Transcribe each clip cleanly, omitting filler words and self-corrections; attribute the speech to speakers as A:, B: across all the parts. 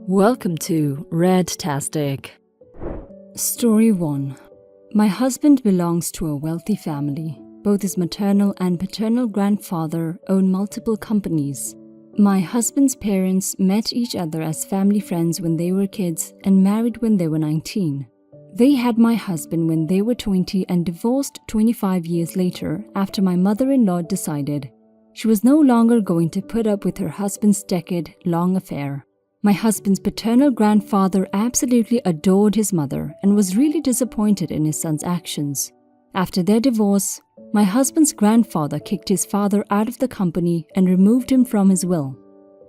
A: Welcome to Redtastic. Story 1. My husband belongs to a wealthy family. Both his maternal and paternal grandfather own multiple companies. My husband's parents met each other as family friends when they were kids and married when they were 19. They had my husband when they were 20 and divorced 25 years later after my mother-in-law decided she was no longer going to put up with her husband's decade-long affair. My husband's paternal grandfather absolutely adored his mother and was really disappointed in his son's actions. After their divorce, my husband's grandfather kicked his father out of the company and removed him from his will.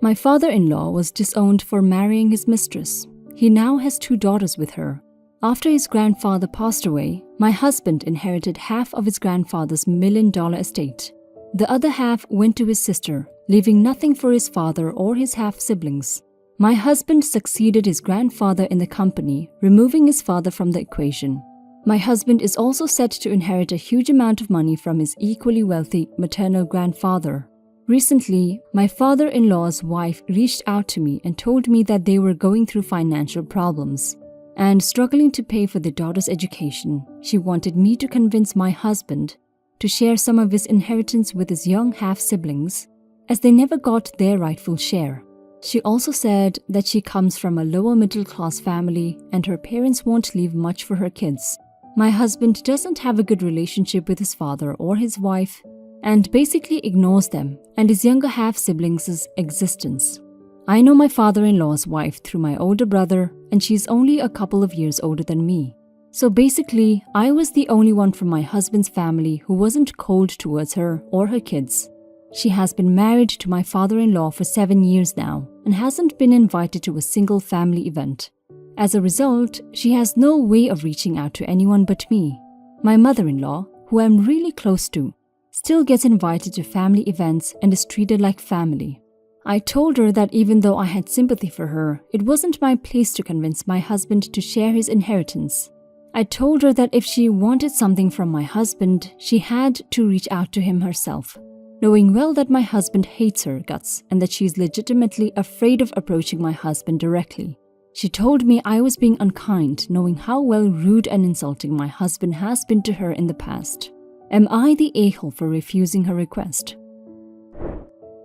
A: My father-in-law was disowned for marrying his mistress. He now has 2 daughters with her. After his grandfather passed away, my husband inherited half of his grandfather's $1 million estate. The other half went to his sister, leaving nothing for his father or his half-siblings. My husband succeeded his grandfather in the company, removing his father from the equation. My husband is also set to inherit a huge amount of money from his equally wealthy maternal grandfather. Recently, my father-in-law's wife reached out to me and told me that they were going through financial problems and struggling to pay for their daughter's education. She wanted me to convince my husband to share some of his inheritance with his young half-siblings, as they never got their rightful share. She also said that she comes from a lower middle-class family and her parents won't leave much for her kids. My husband doesn't have a good relationship with his father or his wife and basically ignores them and his younger half-siblings' existence. I know my father-in-law's wife through my older brother and she's only a couple of years older than me. So basically, I was the only one from my husband's family who wasn't cold towards her or her kids. She has been married to my father-in-law for 7 years now and hasn't been invited to a single family event. As a result, she has no way of reaching out to anyone but me. My mother-in-law, who I'm really close to, still gets invited to family events and is treated like family. I told her that even though I had sympathy for her, it wasn't my place to convince my husband to share his inheritance. I told her that if she wanted something from my husband, she had to reach out to him herself, knowing well that my husband hates her guts and that she is legitimately afraid of approaching my husband directly. She told me I was being unkind, knowing how rude and insulting my husband has been to her in the past. Am I the a-hole for refusing her request?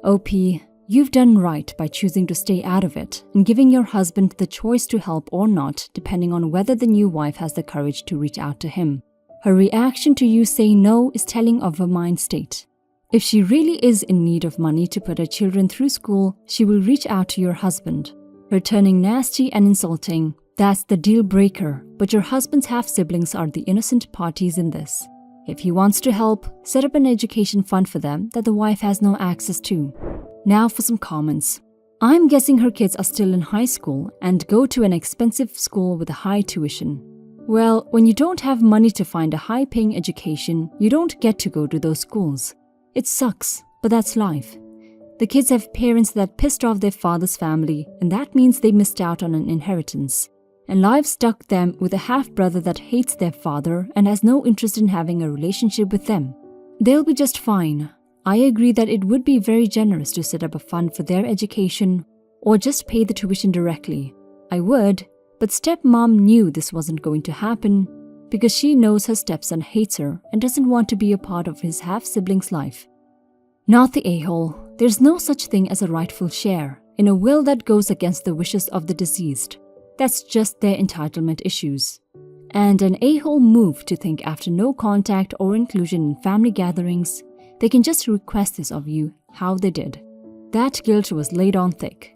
A: OP, you've done right by choosing to stay out of it and giving your husband the choice to help or not, depending on whether the new wife has the courage to reach out to him. Her reaction to you saying no is telling of her mind state. If she really is in need of money to put her children through school, she will reach out to your husband. Her turning nasty and insulting, that's the deal breaker, but your husband's half-siblings are the innocent parties in this. If he wants to help, set up an education fund for them that the wife has no access to. Now for some comments. I'm guessing her kids are still in high school and go to an expensive school with a high tuition. Well, when you don't have money to find a high-paying education, you don't get to go to those schools. It sucks, but that's life. The kids have parents that pissed off their father's family, and that means they missed out on an inheritance. And life stuck them with a half-brother that hates their father and has no interest in having a relationship with them. They'll be just fine. I agree that it would be very generous to set up a fund for their education or just pay the tuition directly. I would, but stepmom knew this wasn't going to happen because she knows her stepson hates her and doesn't want to be a part of his half-sibling's life. Not the a-hole. There's no such thing as a rightful share in a will that goes against the wishes of the deceased. That's just their entitlement issues. And an a-hole move to think after no contact or inclusion in family gatherings, they can just request this of you how they did. That guilt was laid on thick.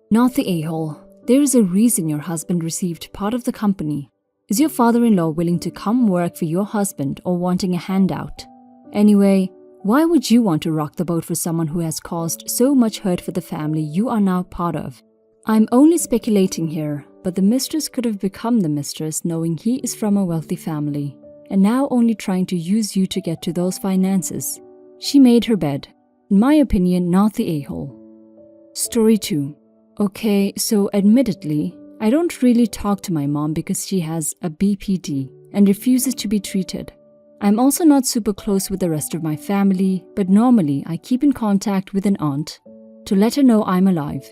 A: Not the a-hole. There is a reason your husband received part of the company. Is your father-in-law willing to come work for your husband or wanting a handout? Anyway, why would you want to rock the boat for someone who has caused so much hurt for the family you are now part of? I'm only speculating here, but the mistress could have become the mistress knowing he is from a wealthy family and now only trying to use you to get to those finances. She made her bed. In my opinion, not the a-hole. Story 2. Okay, so admittedly, I don't really talk to my mom because she has a BPD and refuses to be treated. I'm also not super close with the rest of my family, but normally I keep in contact with an aunt to let her know I'm alive.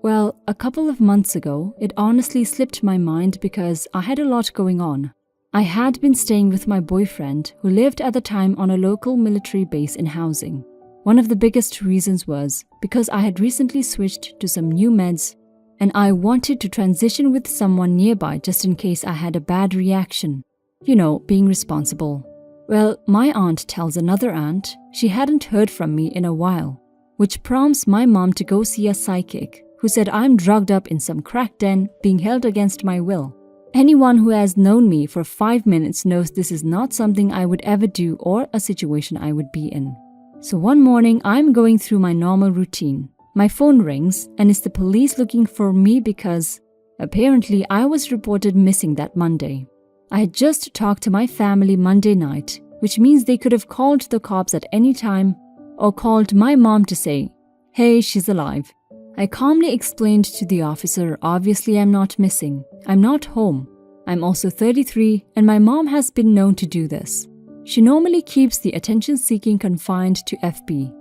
A: Well, a couple of months ago, it honestly slipped my mind because I had a lot going on. I had been staying with my boyfriend, who lived at the time on a local military base in housing. One of the biggest reasons was because I had recently switched to some new meds and I wanted to transition with someone nearby just in case I had a bad reaction. You know, being responsible. Well, my aunt tells another aunt she hadn't heard from me in a while, which prompts my mom to go see a psychic who said I'm drugged up in some crack den being held against my will. Anyone who has known me for 5 minutes knows this is not something I would ever do or a situation I would be in. So one morning, I'm going through my normal routine. My phone rings and it's the police looking for me because apparently I was reported missing that Monday. I had just talked to my family Monday night, which means they could have called the cops at any time or called my mom to say, "Hey, she's alive." I calmly explained to the officer, obviously I'm not missing. I'm not home. I'm also 33 and my mom has been known to do this. She normally keeps the attention-seeking confined to FB.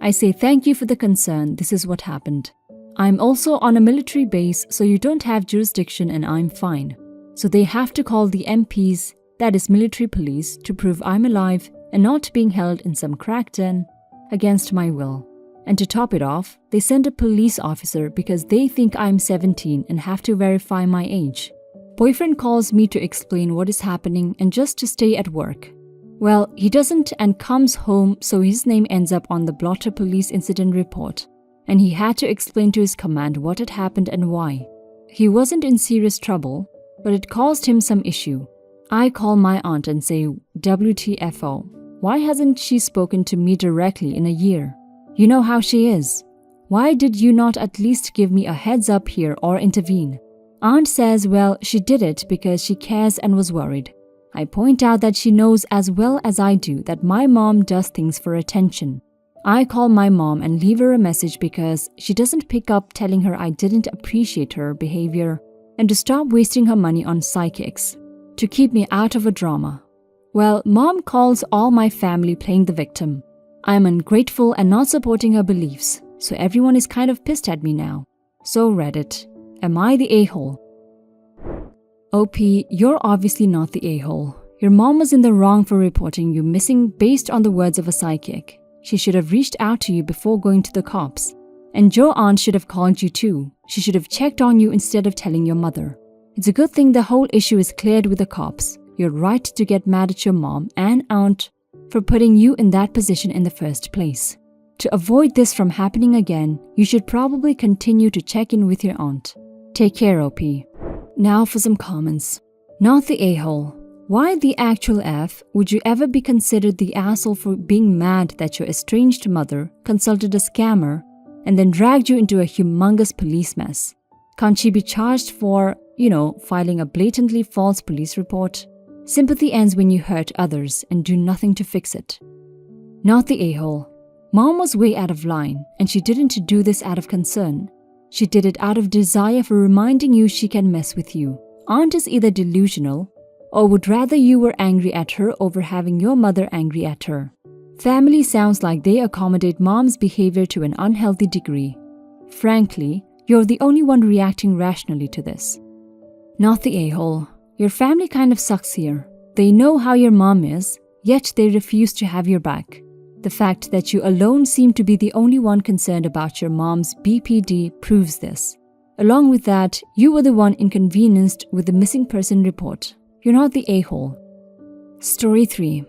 A: I say thank you for the concern, this is what happened. I'm also on a military base so you don't have jurisdiction and I'm fine. So they have to call the MPs, that is military police, to prove I'm alive and not being held in some crack den against my will. And to top it off, they send a police officer because they think I'm 17 and have to verify my age. Boyfriend calls me to explain what is happening and just to stay at work. Well, he doesn't and comes home, so his name ends up on the blotter police incident report. And he had to explain to his command what had happened and why. He wasn't in serious trouble, but it caused him some issue. I call my aunt and say, WTFO, why hasn't she spoken to me directly in a year? You know how she is. Why did you not at least give me a heads up here or intervene? Aunt says, well, she did it because she cares and was worried. I point out that she knows as well as I do that my mom does things for attention. I call my mom and leave her a message because she doesn't pick up, telling her I didn't appreciate her behavior and to stop wasting her money on psychics, to keep me out of a drama. Well, mom calls all my family playing the victim. I am ungrateful and not supporting her beliefs, so everyone is kind of pissed at me now. So Reddit, am I the a-hole? OP, you're obviously not the a-hole. Your mom was in the wrong for reporting you missing based on the words of a psychic. She should have reached out to you before going to the cops. And your aunt should have called you too. She should have checked on you instead of telling your mother. It's a good thing the whole issue is cleared with the cops. You're right to get mad at your mom and aunt for putting you in that position in the first place. To avoid this from happening again, you should probably continue to check in with your aunt. Take care, OP. Now for some comments. Not the a-hole. Why the actual F would you ever be considered the asshole for being mad that your estranged mother consulted a scammer and then dragged you into a humongous police mess? Can't she be charged for, filing a blatantly false police report? Sympathy ends when you hurt others and do nothing to fix it. Not the a-hole. Mom was way out of line and she didn't do this out of concern. She did it out of desire for reminding you she can mess with you. Aunt is either delusional or would rather you were angry at her over having your mother angry at her. Family sounds like they accommodate mom's behavior to an unhealthy degree. Frankly, you're the only one reacting rationally to this. Not the a-hole. Your family kind of sucks here. They know how your mom is, yet they refuse to have your back. The fact that you alone seem to be the only one concerned about your mom's BPD proves this. Along with that, you were the one inconvenienced with the missing person report. You're not the a-hole. Story 3.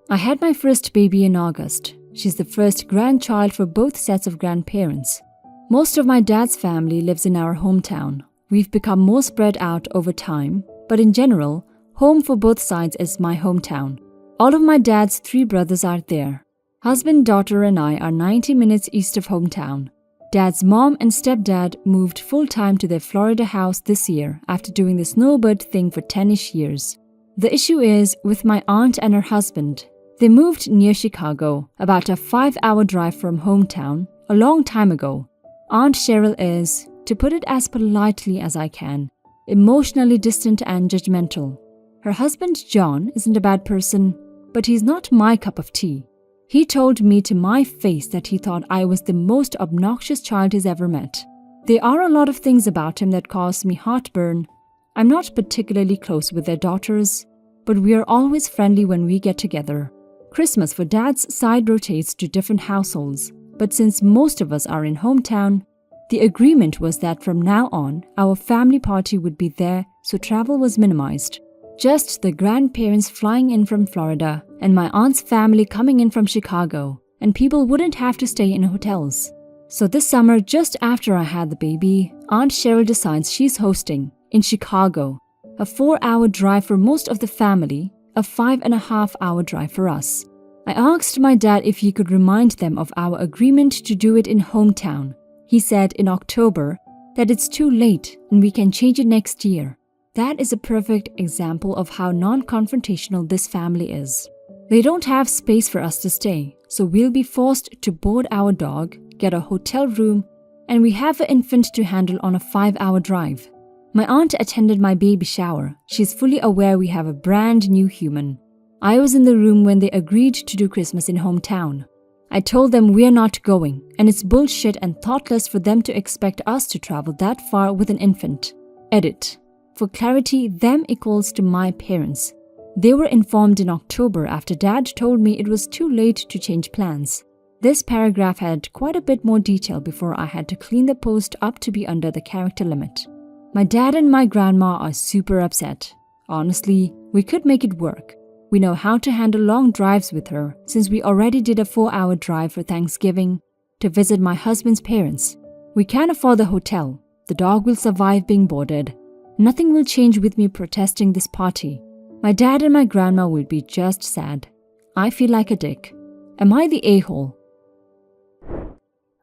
A: I had my first baby in August. She's the first grandchild for both sets of grandparents. Most of my dad's family lives in our hometown. We've become more spread out over time, but in general, home for both sides is my hometown. All of my dad's 3 brothers are there. Husband, daughter and I are 90 minutes east of hometown. Dad's mom and stepdad moved full-time to their Florida house this year after doing the snowbird thing for 10-ish years. The issue is with my aunt and her husband. They moved near Chicago, about a 5-hour drive from hometown, a long time ago. Aunt Cheryl is, to put it as politely as I can, emotionally distant and judgmental. Her husband John isn't a bad person, but he's not my cup of tea. He told me to my face that he thought I was the most obnoxious child he's ever met. There are a lot of things about him that cause me heartburn. I'm not particularly close with their daughters, but we are always friendly when we get together. Christmas for Dad's side rotates to different households, but since most of us are in hometown, the agreement was that from now on, our family party would be there, so travel was minimized. Just the grandparents flying in from Florida and my aunt's family coming in from Chicago, and people wouldn't have to stay in hotels. So this summer, just after I had the baby, Aunt Cheryl decides she's hosting in Chicago, a 4-hour drive for most of the family, a 5.5-hour drive for us. I asked my dad if he could remind them of our agreement to do it in hometown. He said in October that it's too late and we can change it next year. That is a perfect example of how non-confrontational this family is. They don't have space for us to stay, so we'll be forced to board our dog, get a hotel room, and we have an infant to handle on a 5-hour drive. My aunt attended my baby shower. She's fully aware we have a brand new human. I was in the room when they agreed to do Christmas in hometown. I told them we're not going, and it's bullshit and thoughtless for them to expect us to travel that far with an infant. Edit. For clarity, them equals to my parents. They were informed in October after Dad told me it was too late to change plans. This paragraph had quite a bit more detail before I had to clean the post up to be under the character limit. My dad and my grandma are super upset. Honestly, we could make it work. We know how to handle long drives with her since we already did a 4-hour drive for Thanksgiving to visit my husband's parents. We can afford the hotel. The dog will survive being boarded. Nothing will change with me protesting this party. My dad and my grandma will be just sad. I feel like a dick. Am I the a-hole?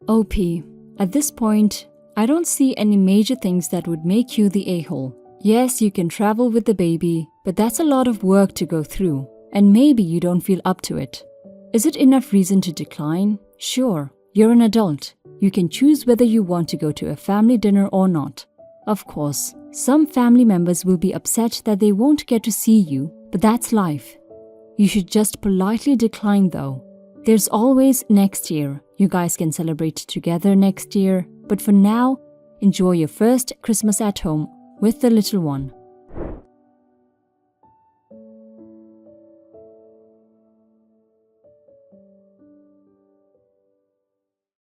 A: OP. At this point, I don't see any major things that would make you the a-hole. Yes, you can travel with the baby, but that's a lot of work to go through, and maybe you don't feel up to it. Is it enough reason to decline? Sure, you're an adult. You can choose whether you want to go to a family dinner or not. Of course, some family members will be upset that they won't get to see you, but that's life. You should just politely decline though. There's always next year. You guys can celebrate together next year, but for now, enjoy your first Christmas at home with the little one.